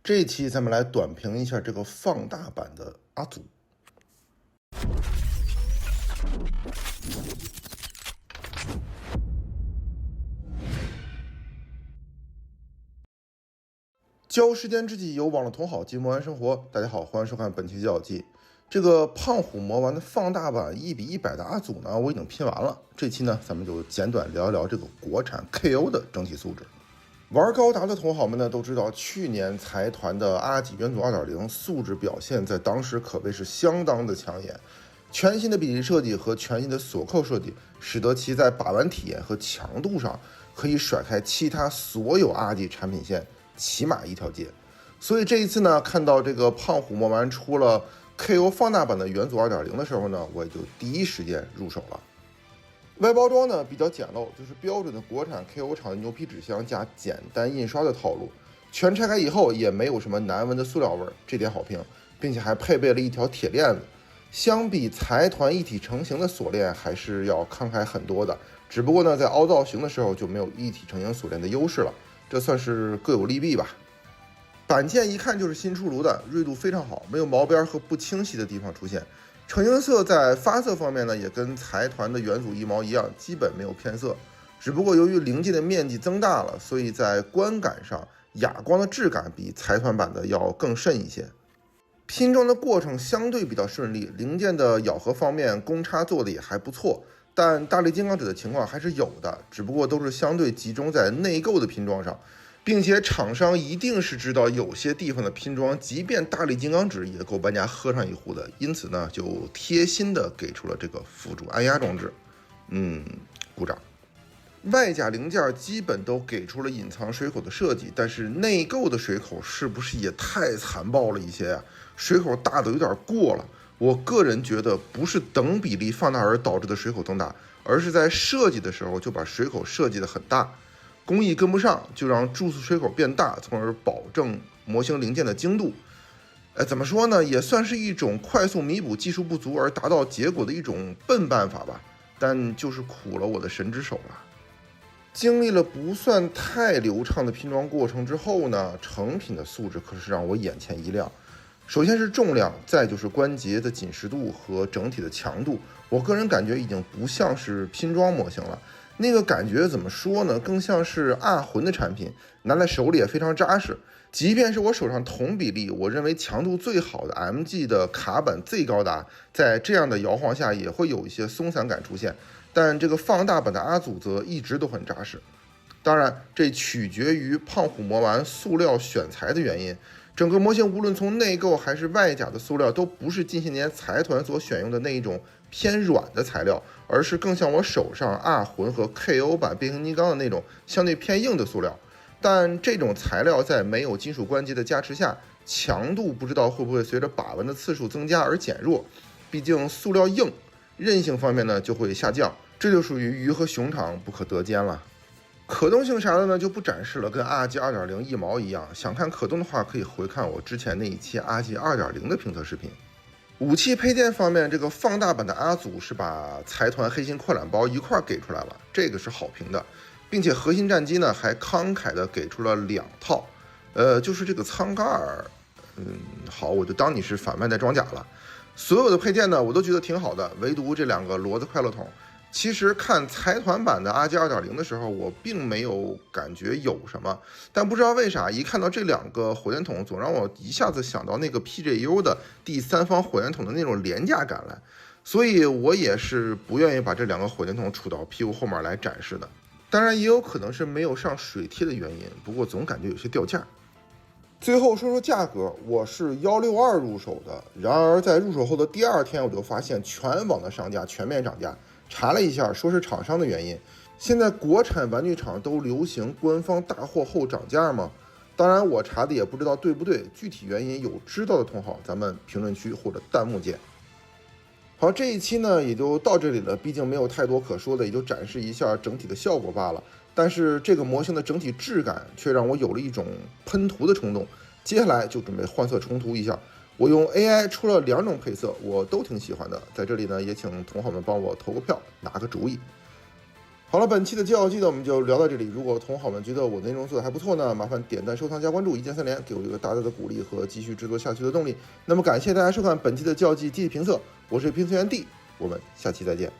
这一期咱们来短评一下这个放大版的阿祖。交时间之际，有网络同好及魔玩生活。大家好，欢迎收看本期脚记。这个胖虎魔玩的放大版1:100的阿祖呢，我已经拼完了。这期呢，咱们就简短聊一聊这个国产 KO 的整体素质。玩高达的同好们呢都知道，去年财团的阿吉元祖 2.0 素质表现在当时可谓是相当的抢眼。全新的比例设计和全新的锁扣设计，使得其在把玩体验和强度上可以甩开其他所有阿吉产品线起码一条街。所以这一次呢，看到这个胖虎魔玩出了 KO 放大版的元祖 2.0 的时候呢，我也就第一时间入手了。外包装呢比较简陋，就是标准的国产 KO 厂的牛皮纸箱加简单印刷的套路。全拆开以后也没有什么难闻的塑料味，这点好评，并且还配备了一条铁链子。相比财团一体成型的锁链还是要慷慨很多的，只不过呢，在凹造型的时候就没有一体成型锁链的优势了，这算是各有利弊吧。板件一看就是新出炉的，锐度非常好，没有毛边和不清晰的地方出现。成型色在发色方面呢，也跟财团的元祖一毛一样，基本没有偏色。只不过由于零件的面积增大了，所以在观感上哑光的质感比财团版的要更甚一些。拼装的过程相对比较顺利，零件的咬合方面公差做的也还不错，但大力金刚指的情况还是有的，只不过都是相对集中在内购的拼装上，并且厂商一定是知道有些地方的拼装即便大力金刚指也够玩家喝上一壶的，因此呢就贴心的给出了这个辅助按压装置。鼓掌。外甲零件基本都给出了隐藏水口的设计，但是内购的水口是不是也太残暴了一些呀？水口大的有点过了。我个人觉得不是等比例放大而导致的水口增大，而是在设计的时候就把水口设计的很大，工艺跟不上就让注塑水口变大，从而保证模型零件的精度。怎么说呢，也算是一种快速弥补技术不足而达到结果的一种笨办法吧，但就是苦了我的神之手了。经历了不算太流畅的拼装过程之后呢，成品的素质可是让我眼前一亮。首先是重量，再就是关节的紧实度和整体的强度，我个人感觉已经不像是拼装模型了，那个感觉怎么说呢，更像是阿魂的产品，拿在手里也非常扎实。即便是我手上同比例我认为强度最好的 MG 的卡板 Z 高达，在这样的摇晃下也会有一些松散感出现，但这个放大版的阿祖则一直都很扎实。当然这取决于胖虎魔玩塑料选材的原因，整个模型无论从内购还是外甲的塑料都不是近些年财团所选用的那一种偏软的材料，而是更像我手上阿魂和 KO 版变形金刚的那种相对偏硬的塑料。但这种材料在没有金属关节的加持下，强度不知道会不会随着把玩的次数增加而减弱，毕竟塑料硬，韧性方面呢就会下降，这就属于鱼和熊掌不可得兼了。可动性啥的呢就不展示了，跟阿吉 2.0 一毛一样，想看可动的话可以回看我之前那一期阿吉 2.0 的评测视频。武器配件方面，这个放大版的阿祖是把财团黑心扩展包一块给出来了，这个是好评的，并且核心战机呢还慷慨的给出了2套，就是这个舱盖好，我就当你是反卖带装甲了。所有的配件呢我都觉得挺好的，唯独这2个骡子快乐桶。其实看财团版的阿吉 2.0 的时候，我并没有感觉有什么，但不知道为啥，一看到这2个火箭筒，总让我一下子想到那个 PJU 的第三方火箭筒的那种廉价感来，所以我也是不愿意把这2个火箭筒杵到屁股后面来展示的。当然也有可能是没有上水贴的原因，不过总感觉有些掉价。最后说说价格，我是162入手的，然而在入手后的第2天，我就发现全网的商家全面涨价。查了一下，说是厂商的原因。现在国产玩具厂都流行官方大货后涨价吗？当然我查的也不知道对不对，具体原因有知道的同好，咱们评论区或者弹幕见。好，这一期呢也就到这里了，毕竟没有太多可说的，也就展示一下整体的效果罢了。但是这个模型的整体质感却让我有了一种喷涂的冲动，接下来就准备换色重涂一下。我用 AI 出了2种配色，我都挺喜欢的，在这里呢也请同好们帮我投个票，拿个主意。好了，本期的教育季呢，我们就聊到这里。如果同好们觉得我内容做的还不错呢，麻烦点赞、收藏、加关注，一键三连，给我一个大大的鼓励和继续制作下去的动力。那么感谢大家收看本期的教育季机器评测，我是评测员 D，我们下期再见。